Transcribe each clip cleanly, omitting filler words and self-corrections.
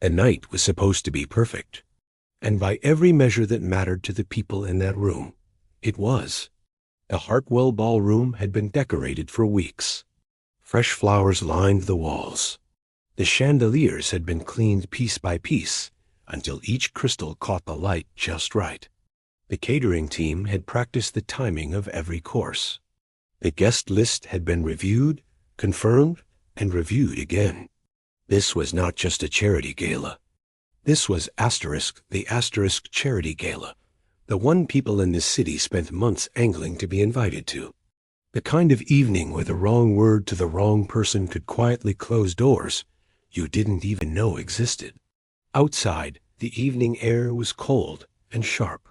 A night was supposed to be perfect, and by every measure that mattered to the people in that room, it was. The Hartwell ballroom had been decorated for weeks. Fresh flowers lined the walls. The chandeliers had been cleaned piece by piece until each crystal caught the light just right. The catering team had practiced the timing of every course. The guest list had been reviewed, confirmed, and reviewed again. This was not just a charity gala. This was the Asterisk Charity Gala, the one people in this city spent months angling to be invited to. The kind of evening where the wrong word to the wrong person could quietly close doors you didn't even know existed. Outside, the evening air was cold and sharp.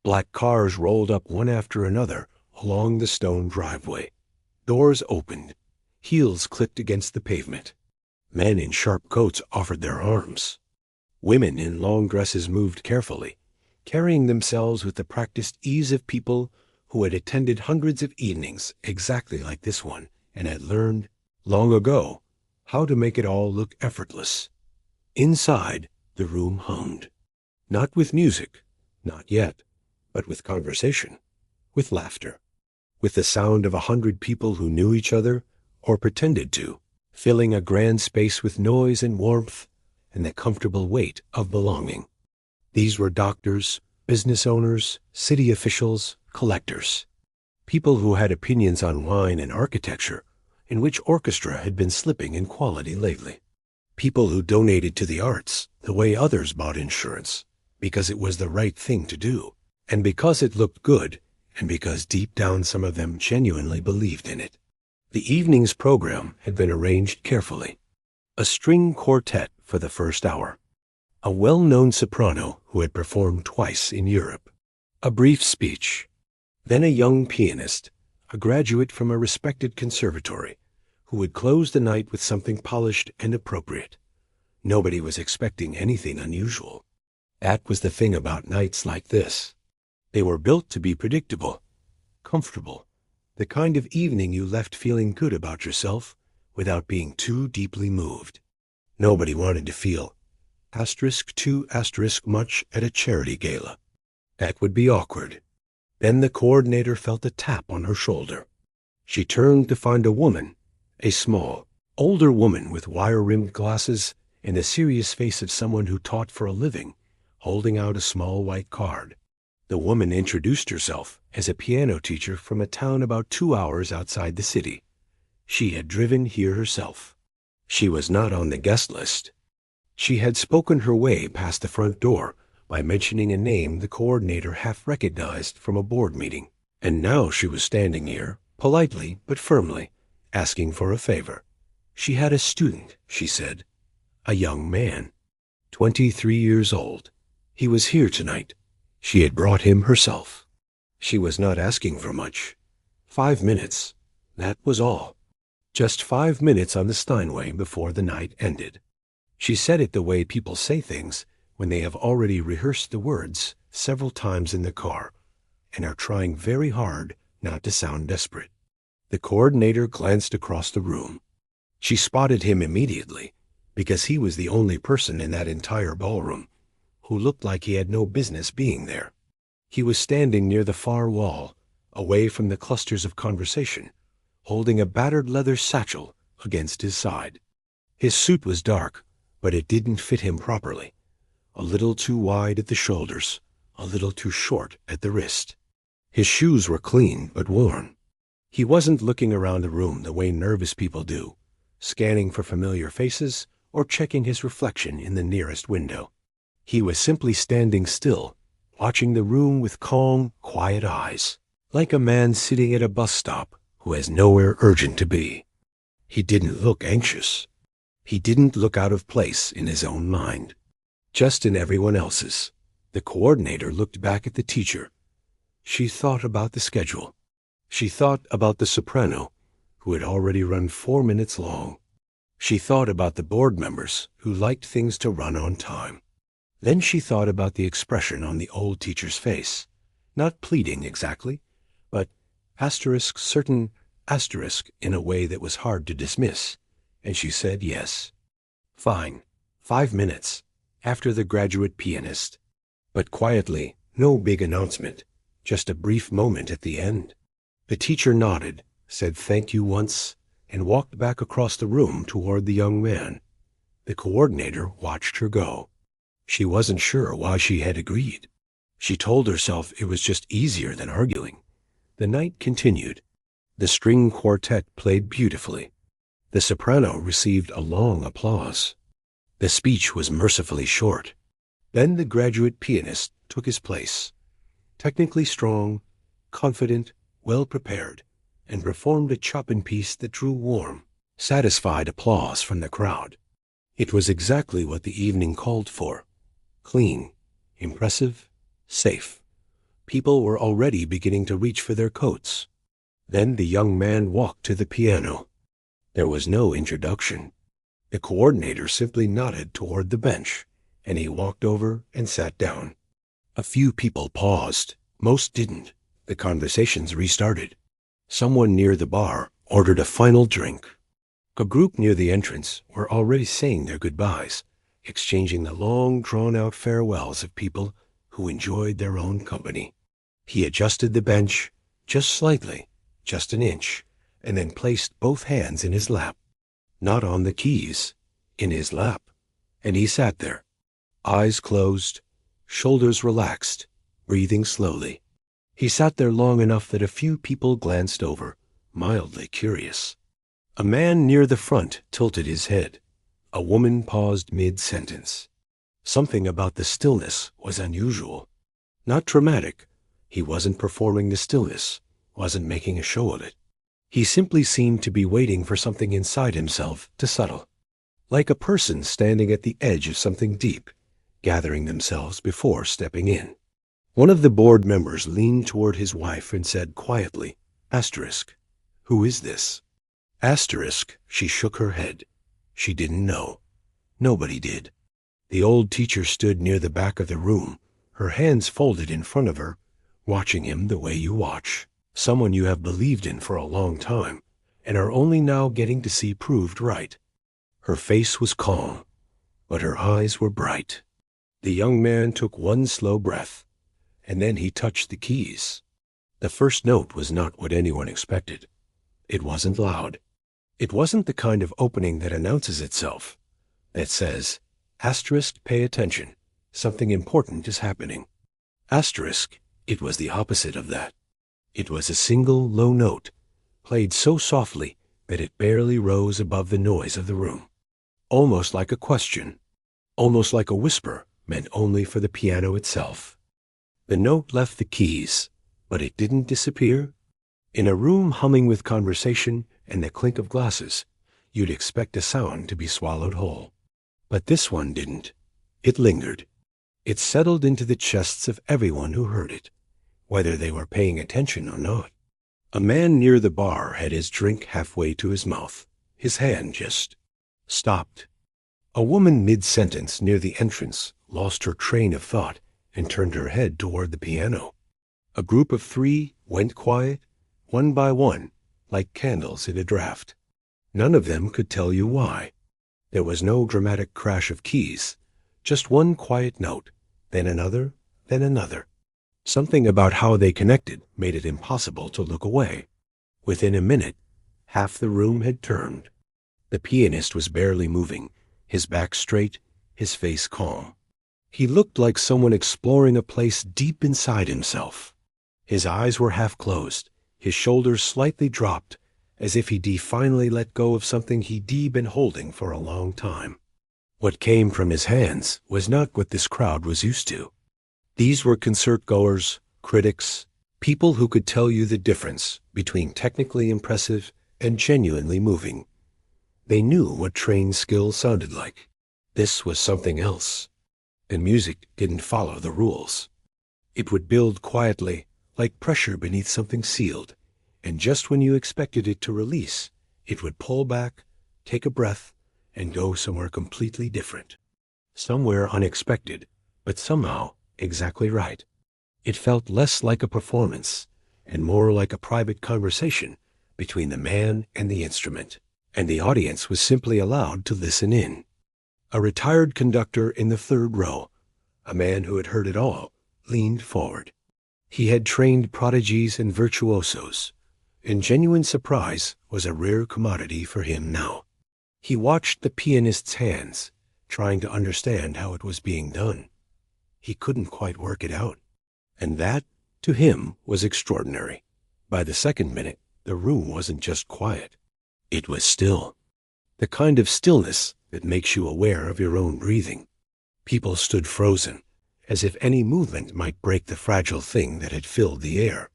Black cars rolled up one after another along the stone driveway. Doors opened. Heels clicked against the pavement. Men in sharp coats offered their arms. Women in long dresses moved carefully, carrying themselves with the practiced ease of people who had attended hundreds of evenings exactly like this one and had learned, long ago, how to make it all look effortless. Inside, the room hummed. Not with music, not yet, but with conversation, with laughter, with the sound of 100 people who knew each other or pretended to, filling a grand space with noise and warmth and the comfortable weight of belonging. These were doctors, business owners, city officials, collectors, people who had opinions on wine and architecture, in which orchestra had been slipping in quality lately. People who donated to the arts the way others bought insurance, because it was the right thing to do, and because it looked good, and because deep down some of them genuinely believed in it. The evening's program had been arranged carefully. A string quartet for the first hour. A well-known soprano who had performed twice in Europe. A brief speech. Then a young pianist, a graduate from a respected conservatory, who would close the night with something polished and appropriate. Nobody was expecting anything unusual. That was the thing about nights like this. They were built to be predictable, comfortable, the kind of evening you left feeling good about yourself without being too deeply moved. Nobody wanted to feel *2* much at a charity gala. That would be awkward. Then the coordinator felt a tap on her shoulder. She turned to find a woman, a small, older woman with wire-rimmed glasses and the serious face of someone who taught for a living, holding out a small white card. The woman introduced herself as a piano teacher from a town about 2 hours outside the city. She had driven here herself. She was not on the guest list. She had spoken her way past the front door by mentioning a name the coordinator half recognized from a board meeting. And now she was standing here, politely but firmly, asking for a favor. She had a student, she said. A young man. 23 years old. He was here tonight. She had brought him herself. She was not asking for much. 5 minutes. That was all. Just 5 minutes on the Steinway before the night ended. She said it the way people say things when they have already rehearsed the words several times in the car and are trying very hard not to sound desperate. The coordinator glanced across the room. She spotted him immediately because he was the only person in that entire ballroom who looked like he had no business being there. He was standing near the far wall, away from the clusters of conversation, holding a battered leather satchel against his side. His suit was dark, but it didn't fit him properly. A little too wide at the shoulders, a little too short at the wrist. His shoes were clean but worn. He wasn't looking around the room the way nervous people do, scanning for familiar faces or checking his reflection in the nearest window. He was simply standing still, watching the room with calm, quiet eyes, like a man sitting at a bus stop who has nowhere urgent to be. He didn't look anxious. He didn't look out of place in his own mind, just in everyone else's. The coordinator looked back at the teacher. She thought about the schedule. She thought about the soprano, who had already run 4 minutes long. She thought about the board members who liked things to run on time. Then she thought about the expression on the old teacher's face, not pleading exactly, but certain asterisk in a way that was hard to dismiss, and she said yes. Fine, 5 minutes. after the graduate pianist. But quietly, no big announcement, just a brief moment at the end. The teacher nodded, said thank you once, and walked back across the room toward the young man. The coordinator watched her go. She wasn't sure why she had agreed. She told herself it was just easier than arguing. The night continued. The string quartet played beautifully. The soprano received a long applause. The speech was mercifully short. Then the graduate pianist took his place, technically strong, confident, well-prepared, and performed a Chopin piece that drew warm, satisfied applause from the crowd. It was exactly what the evening called for. Clean, impressive, safe. People were already beginning to reach for their coats. Then the young man walked to the piano. There was no introduction. The coordinator simply nodded toward the bench, and he walked over and sat down. A few people paused. Most didn't. The conversations restarted. Someone near the bar ordered a final drink. A group near the entrance were already saying their goodbyes, exchanging the long, drawn-out farewells of people who enjoyed their own company. He adjusted the bench just slightly, just an inch, and then placed both hands in his lap. Not on the keys, in his lap. And he sat there, eyes closed, shoulders relaxed, breathing slowly. He sat there long enough that a few people glanced over, mildly curious. A man near the front tilted his head. A woman paused mid-sentence. Something about the stillness was unusual. Not dramatic. He wasn't performing the stillness, wasn't making a show of it. He simply seemed to be waiting for something inside himself to settle. Like a person standing at the edge of something deep, gathering themselves before stepping in. One of the board members leaned toward his wife and said quietly, "Asterisk, who is this?" Asterisk, she shook her head. She didn't know. Nobody did. The old teacher stood near the back of the room, her hands folded in front of her, watching him the way you watch someone you have believed in for a long time and are only now getting to see proved right. Her face was calm, but her eyes were bright. The young man took one slow breath, and then he touched the keys. The first note was not what anyone expected. It wasn't loud. It wasn't the kind of opening that announces itself, that says, asterisk, pay attention, something important is happening. Asterisk, it was the opposite of that. It was a single low note, played so softly that it barely rose above the noise of the room. Almost like a question, almost like a whisper meant only for the piano itself. The note left the keys, but it didn't disappear. In a room humming with conversation and the clink of glasses, you'd expect a sound to be swallowed whole. But this one didn't. It lingered. It settled into the chests of everyone who heard it, whether they were paying attention or not. A man near the bar had his drink halfway to his mouth. His hand just stopped. A woman mid-sentence near the entrance lost her train of thought and turned her head toward the piano. A group of 3 went quiet, one by one, like candles in a draft. None of them could tell you why. There was no dramatic crash of keys, just one quiet note, then another, then another. Something about how they connected made it impossible to look away. Within a minute, half the room had turned. The pianist was barely moving, his back straight, his face calm. He looked like someone exploring a place deep inside himself. His eyes were half closed, his shoulders slightly dropped, as if he'd finally let go of something he'd been holding for a long time. What came from his hands was not what this crowd was used to. These were concert-goers, critics, people who could tell you the difference between technically impressive and genuinely moving. They knew what trained skill sounded like. This was something else. And music didn't follow the rules. It would build quietly, like pressure beneath something sealed, and just when you expected it to release, it would pull back, take a breath, and go somewhere completely different. Somewhere unexpected, but somehow exactly right. It felt less like a performance, and more like a private conversation between the man and the instrument, and the audience was simply allowed to listen in. A retired conductor in the third row, a man who had heard it all, leaned forward. He had trained prodigies and virtuosos, and genuine surprise was a rare commodity for him now. He watched the pianist's hands, trying to understand how it was being done. He couldn't quite work it out. And that, to him, was extraordinary. By the second minute, the room wasn't just quiet. It was still. The kind of stillness that makes you aware of your own breathing. People stood frozen, as if any movement might break the fragile thing that had filled the air.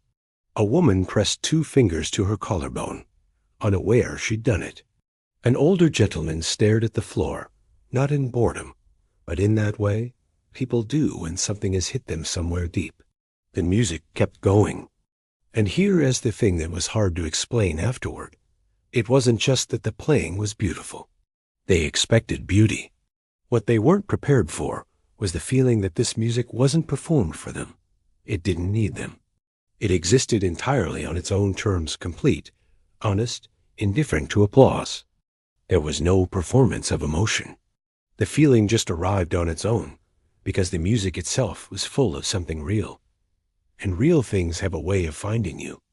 A woman pressed 2 fingers to her collarbone, unaware she'd done it. An older gentleman stared at the floor, not in boredom, but in that way people do when something has hit them somewhere deep. The music kept going. And here is the thing that was hard to explain afterward. It wasn't just that the playing was beautiful. They expected beauty. What they weren't prepared for was the feeling that this music wasn't performed for them. It didn't need them. It existed entirely on its own terms, complete, honest, indifferent to applause. There was no performance of emotion. The feeling just arrived on its own, because the music itself was full of something real. And real things have a way of finding you.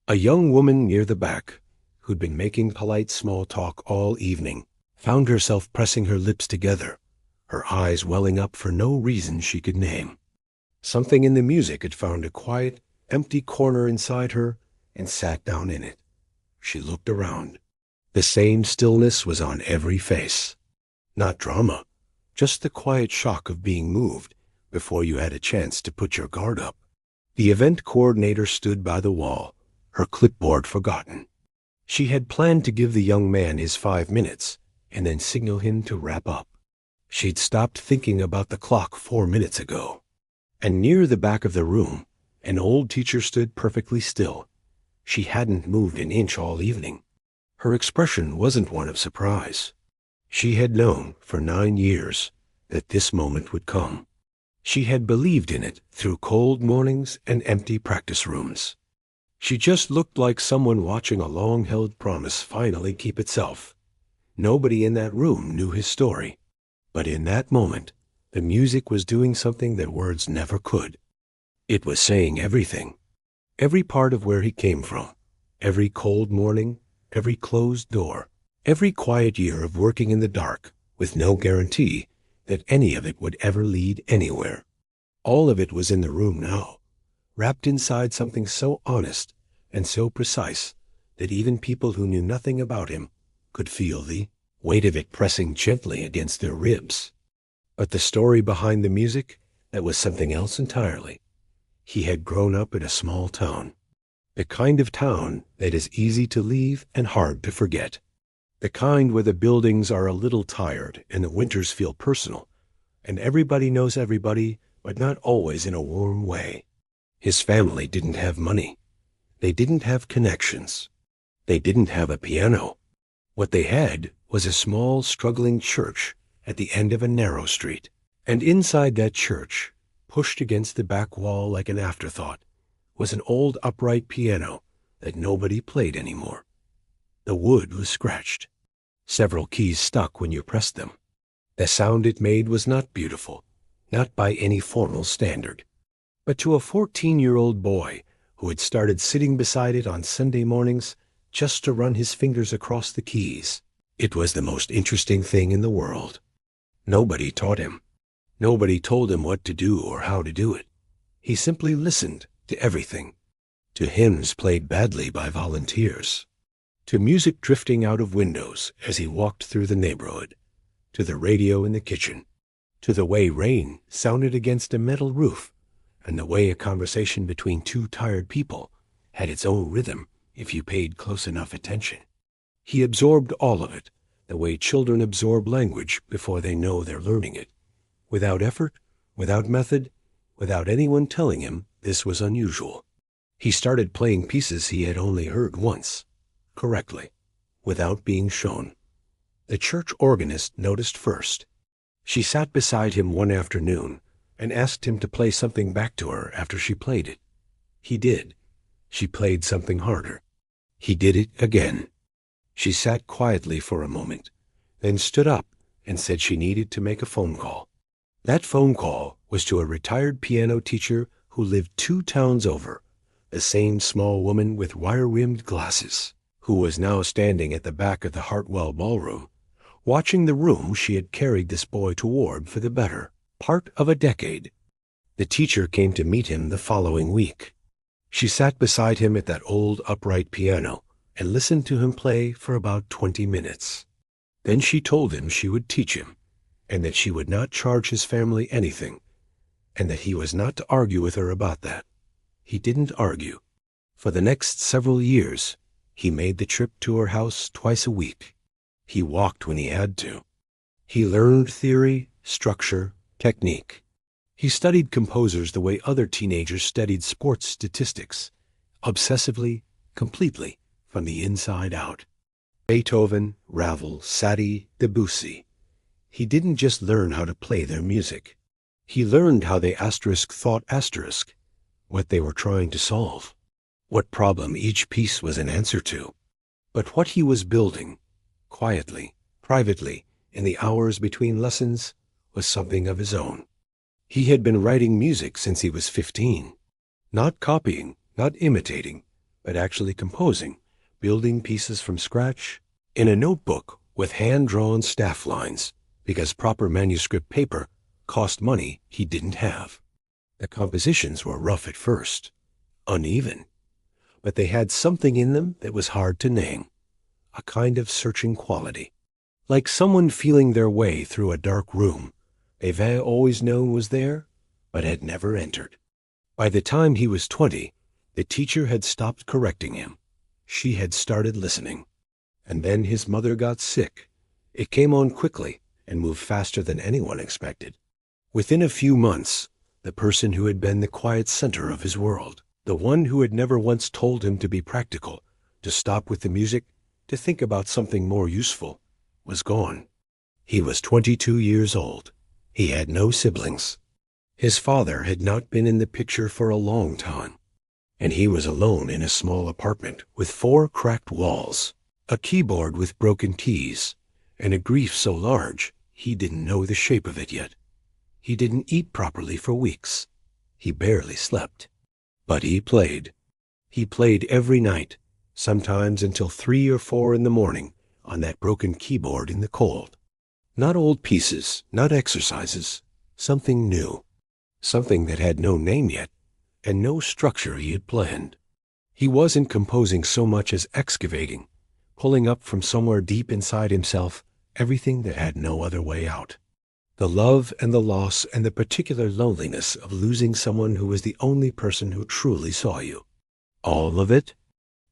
A young woman near the back, who'd been making polite small talk all evening, found herself pressing her lips together, her eyes welling up for no reason she could name. Something in the music had found a quiet, empty corner inside her and sat down in it. She looked around. The same stillness was on every face. Not drama, just the quiet shock of being moved before you had a chance to put your guard up. The event coordinator stood by the wall, her clipboard forgotten. She had planned to give the young man his 5 minutes and then signal him to wrap up. She'd stopped thinking about the clock 4 minutes ago. And near the back of the room, an old teacher stood perfectly still. She hadn't moved an inch all evening. Her expression wasn't one of surprise. She had known for 9 years that this moment would come. She had believed in it through cold mornings and empty practice rooms. She just looked like someone watching a long-held promise finally keep itself. Nobody in that room knew his story. But in that moment, the music was doing something that words never could. It was saying everything. Every part of where he came from. Every cold morning, every closed door, every quiet year of working in the dark with no guarantee that any of it would ever lead anywhere. All of it was in the room now, wrapped inside something so honest and so precise that even people who knew nothing about him could feel the weight of it pressing gently against their ribs. But the story behind the music, that was something else entirely. He had grown up in a small town. The kind of town that is easy to leave and hard to forget. The kind where the buildings are a little tired and the winters feel personal, and everybody knows everybody, but not always in a warm way. His family didn't have money. They didn't have connections. They didn't have a piano. What they had was a small, struggling church at the end of a narrow street. And inside that church, pushed against the back wall like an afterthought, was an old upright piano that nobody played anymore. The wood was scratched. Several keys stuck when you pressed them. The sound it made was not beautiful, not by any formal standard. But to a 14-year-old boy who had started sitting beside it on Sunday mornings just to run his fingers across the keys, it was the most interesting thing in the world. Nobody taught him. Nobody told him what to do or how to do it. He simply listened to everything. To hymns played badly by volunteers. To music drifting out of windows as he walked through the neighborhood. To the radio in the kitchen. To the way rain sounded against a metal roof, and the way a conversation between 2 tired people had its own rhythm if you paid close enough attention. He absorbed all of it, the way children absorb language before they know they're learning it. Without effort, without method, without anyone telling him this was unusual. He started playing pieces he had only heard once, correctly, without being shown. The church organist noticed first. She sat beside him one afternoon and asked him to play something back to her after she played it. He did. She played something harder. He did it again. She sat quietly for a moment, then stood up and said she needed to make a phone call. That phone call was to a retired piano teacher who lived 2 towns over, the same small woman with wire-rimmed glasses, who was now standing at the back of the Hartwell Ballroom, watching the room she had carried this boy toward for the better part of a decade. The teacher came to meet him the following week. She sat beside him at that old upright piano and listened to him play for about 20 minutes. Then she told him she would teach him, and that she would not charge his family anything, and that he was not to argue with her about that. He didn't argue. For the next several years, he made the trip to her house twice a week. He walked when he had to. He learned theory, structure, technique. He studied composers the way other teenagers studied sports statistics, obsessively, completely, from the inside out. Beethoven, Ravel, Satie, Debussy. He didn't just learn how to play their music. He learned how they thought what they were trying to solve, what problem each piece was an answer to. But what he was building, quietly, privately, in the hours between lessons, was something of his own. He had been writing music since he was 15, not copying, not imitating, but actually composing, building pieces from scratch, in a notebook with hand-drawn staff lines, because proper manuscript paper cost money he didn't have. The compositions were rough at first, uneven, but they had something in them that was hard to name, a kind of searching quality. Like someone feeling their way through a dark room they've always known was there, but had never entered. By the time he was 20, the teacher had stopped correcting him. She had started listening. And then his mother got sick. It came on quickly and moved faster than anyone expected. Within a few months, the person who had been the quiet center of his world, the one who had never once told him to be practical, to stop with the music, to think about something more useful, was gone. He was 22 years old. He had no siblings. His father had not been in the picture for a long time, and he was alone in a small apartment with 4 cracked walls, a keyboard with broken keys, and a grief so large he didn't know the shape of it yet. He didn't eat properly for weeks. He barely slept. But he played. He played every night, sometimes until 3 or 4 in the morning, on that broken keyboard in the cold. Not old pieces, not exercises, something new, something that had no name yet, and no structure he had planned. He wasn't composing so much as excavating, pulling up from somewhere deep inside himself everything that had no other way out. The love and the loss and the particular loneliness of losing someone who was the only person who truly saw you. All of it?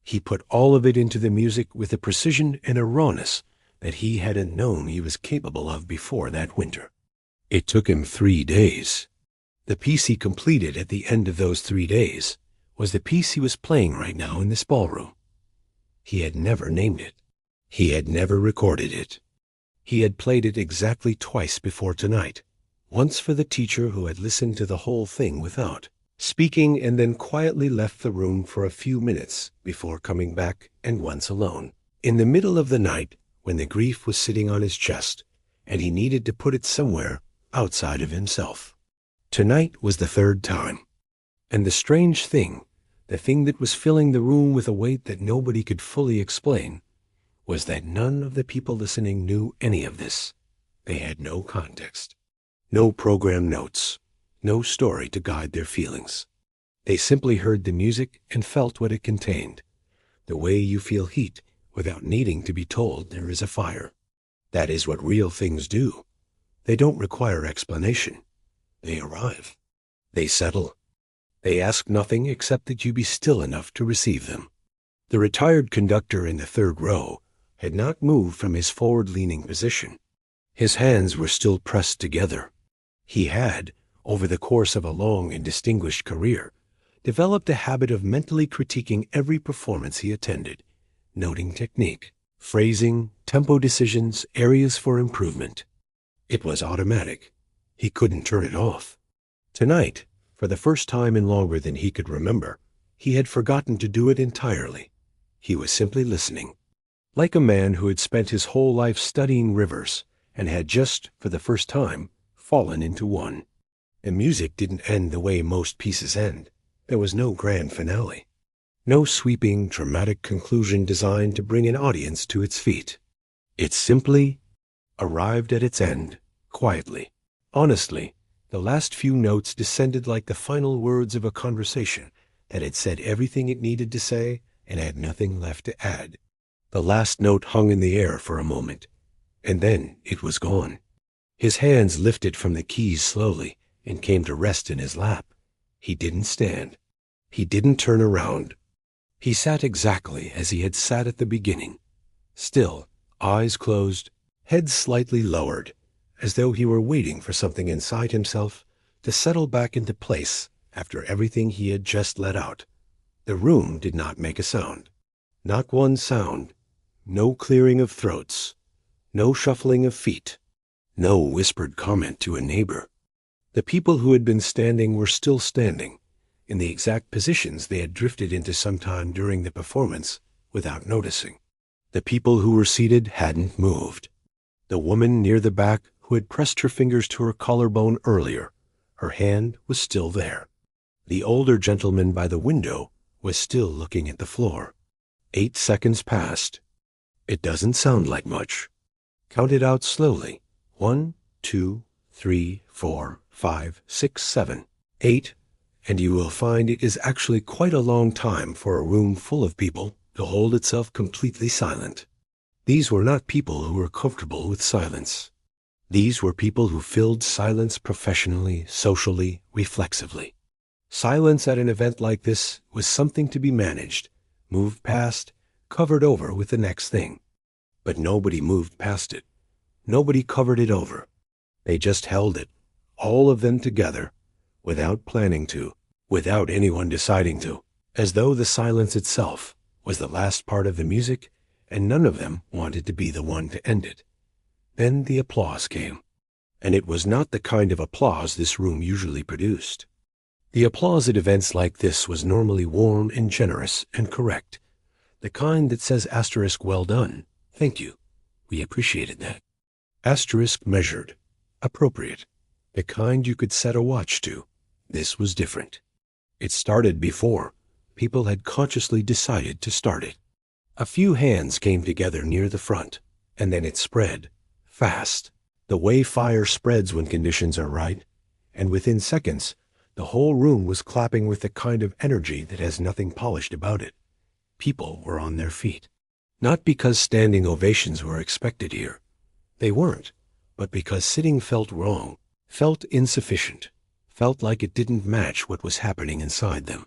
He put all of it into the music with a precision and a rawness that he hadn't known he was capable of before that winter. It took him 3 days. The piece he completed at the end of those 3 days was the piece he was playing right now in this ballroom. He had never named it. He had never recorded it. He had played it exactly twice before tonight, once for the teacher who had listened to the whole thing without speaking, and then quietly left the room for a few minutes before coming back, and once alone, in the middle of the night when the grief was sitting on his chest, and he needed to put it somewhere outside of himself. Tonight was the 3rd time. And the strange thing, the thing that was filling the room with a weight that nobody could fully explain, was that none of the people listening knew any of this. They had no context, no program notes, no story to guide their feelings. They simply heard the music and felt what it contained, the way you feel heat without needing to be told there is a fire. That is what real things do. They don't require explanation. They arrive. They settle. They ask nothing except that you be still enough to receive them. The retired conductor in the 3rd row had not moved from his forward-leaning position. His hands were still pressed together. He had, over the course of a long and distinguished career, developed a habit of mentally critiquing every performance he attended, noting technique, phrasing, tempo decisions, areas for improvement. It was automatic. He couldn't turn it off. Tonight, for the first time in longer than he could remember, he had forgotten to do it entirely. He was simply listening. Like a man who had spent his whole life studying rivers and had just, for the first time, fallen into one. The music didn't end the way most pieces end. There was no grand finale. No sweeping, dramatic conclusion designed to bring an audience to its feet. It simply arrived at its end, quietly. Honestly, the last few notes descended like the final words of a conversation that had said everything it needed to say and had nothing left to add. The last note hung in the air for a moment, and then it was gone. His hands lifted from the keys slowly and came to rest in his lap. He didn't stand. He didn't turn around. He sat exactly as he had sat at the beginning, still, eyes closed, head slightly lowered, as though he were waiting for something inside himself to settle back into place after everything he had just let out. The room did not make a sound. Not one sound. No clearing of throats. No shuffling of feet. No whispered comment to a neighbor. The people who had been standing were still standing, in the exact positions they had drifted into sometime during the performance without noticing. The people who were seated hadn't moved. The woman near the back who had pressed her fingers to her collarbone earlier, her hand was still there. The older gentleman by the window was still looking at the floor. 8 seconds passed. It doesn't sound like much. Count it out slowly. 1, 2, 3, 4, 5, 6, 7, 8, and you will find it is actually quite a long time for a room full of people to hold itself completely silent. These were not people who were comfortable with silence. These were people who filled silence professionally, socially, reflexively. Silence at an event like this was something to be managed, moved past, covered over with the next thing. But nobody moved past it. Nobody covered it over. They just held it, all of them together, without planning to, without anyone deciding to, as though the silence itself was the last part of the music and none of them wanted to be the one to end it. Then the applause came, and it was not the kind of applause this room usually produced. The applause at events like this was normally warm and generous and correct, the kind that says asterisk well done, thank you, we appreciated that. Asterisk measured, appropriate, the kind you could set a watch to. This was different. It started before people had consciously decided to start it. A few hands came together near the front, and then it spread, fast, the way fire spreads when conditions are right, and within seconds, the whole room was clapping with the kind of energy that has nothing polished about it. People were on their feet. Not because standing ovations were expected here. They weren't, but because sitting felt wrong, felt insufficient, felt like it didn't match what was happening inside them.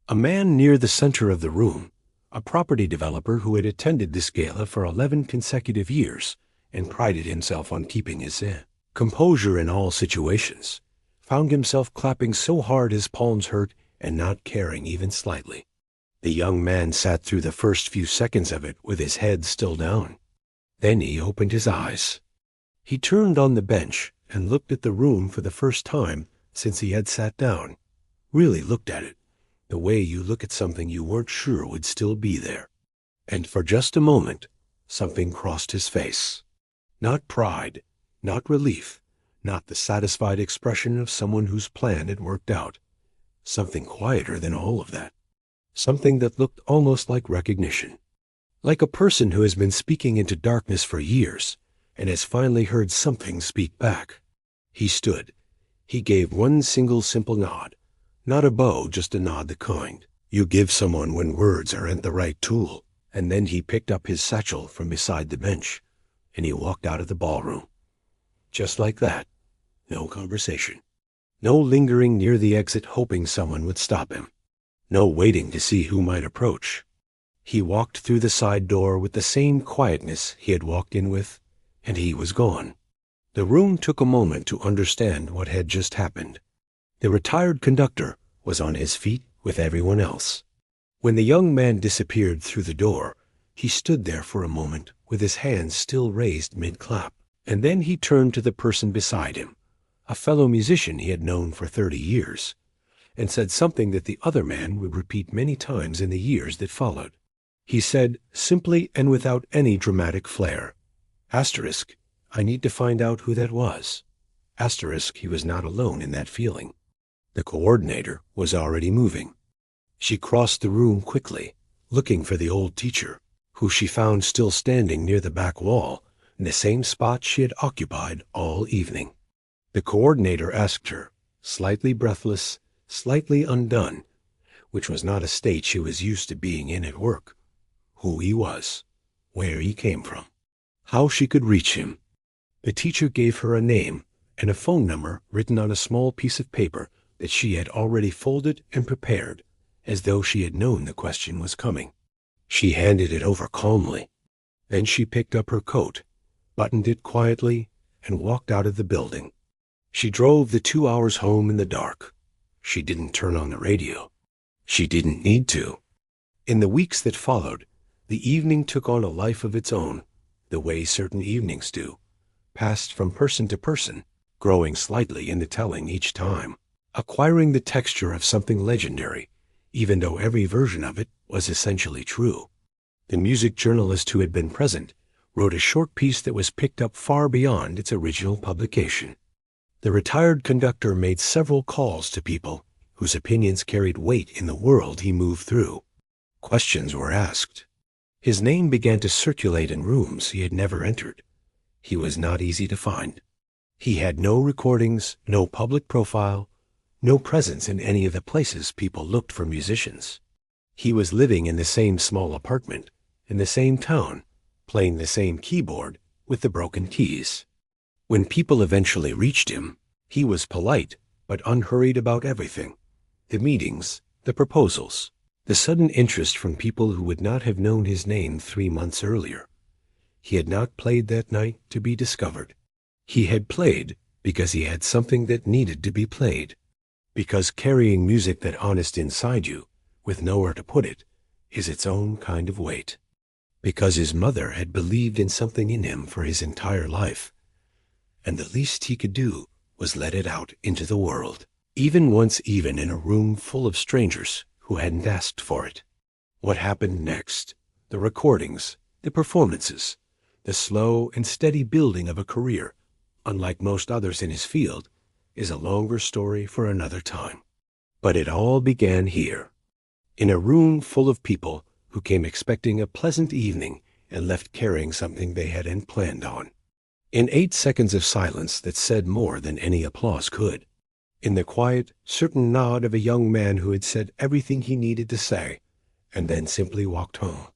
A man near the center of the room, a property developer who had attended this gala for 11 consecutive years and prided himself on keeping his composure in all situations, found himself clapping so hard his palms hurt and not caring even slightly. The young man sat through the first few seconds of it with his head still down. Then he opened his eyes. He turned on the bench and looked at the room for the first time since he had sat down. Really looked at it, the way you look at something you weren't sure would still be there. And for just a moment, something crossed his face. Not pride, not relief, not the satisfied expression of someone whose plan had worked out. Something quieter than all of that. Something that looked almost like recognition. Like a person who has been speaking into darkness for years and has finally heard something speak back. He stood. He gave one single simple nod. Not a bow, just a nod the kind you give someone when words aren't the right tool. And then he picked up his satchel from beside the bench, and he walked out of the ballroom. Just like that. No conversation. No lingering near the exit hoping someone would stop him. No waiting to see who might approach. He walked through the side door with the same quietness he had walked in with, and he was gone. The room took a moment to understand what had just happened. The retired conductor was on his feet with everyone else. When the young man disappeared through the door, he stood there for a moment with his hands still raised mid-clap, and then he turned to the person beside him, a fellow musician he had known for 30 years, and said something that the other man would repeat many times in the years that followed. He said, simply and without any dramatic flair, asterisk, I need to find out who that was. Asterisk, he was not alone in that feeling. The coordinator was already moving. She crossed the room quickly, looking for the old teacher, who she found still standing near the back wall, in the same spot she had occupied all evening. The coordinator asked her, slightly breathless, slightly undone, which was not a state she was used to being in at work, who he was, where he came from, how she could reach him. The teacher gave her a name and a phone number written on a small piece of paper that she had already folded and prepared, as though she had known the question was coming. She handed it over calmly. Then she picked up her coat, buttoned it quietly, and walked out of the building. She drove the 2 hours home in the dark. She didn't turn on the radio. She didn't need to. In the weeks that followed, the evening took on a life of its own, the way certain evenings do, passed from person to person, growing slightly in the telling each time, acquiring the texture of something legendary, even though every version of it was essentially true. The music journalist who had been present wrote a short piece that was picked up far beyond its original publication. The retired conductor made several calls to people whose opinions carried weight in the world he moved through. Questions were asked. His name began to circulate in rooms he had never entered. He was not easy to find. He had no recordings, no public profile, no presence in any of the places people looked for musicians. He was living in the same small apartment, in the same town, playing the same keyboard with the broken keys. When people eventually reached him, he was polite but unhurried about everything. The meetings, the proposals, the sudden interest from people who would not have known his name 3 months earlier. He had not played that night to be discovered. He had played because he had something that needed to be played. Because carrying music that honest inside you, with nowhere to put it, is its own kind of weight. Because his mother had believed in something in him for his entire life, and the least he could do was let it out into the world, even in a room full of strangers who hadn't asked for it. What happened next, the recordings, the performances, the slow and steady building of a career, unlike most others in his field, is a longer story for another time. But it all began here, in a room full of people who came expecting a pleasant evening and left carrying something they hadn't planned on. In 8 seconds of silence that said more than any applause could. In the quiet, certain nod of a young man who had said everything he needed to say, and then simply walked home.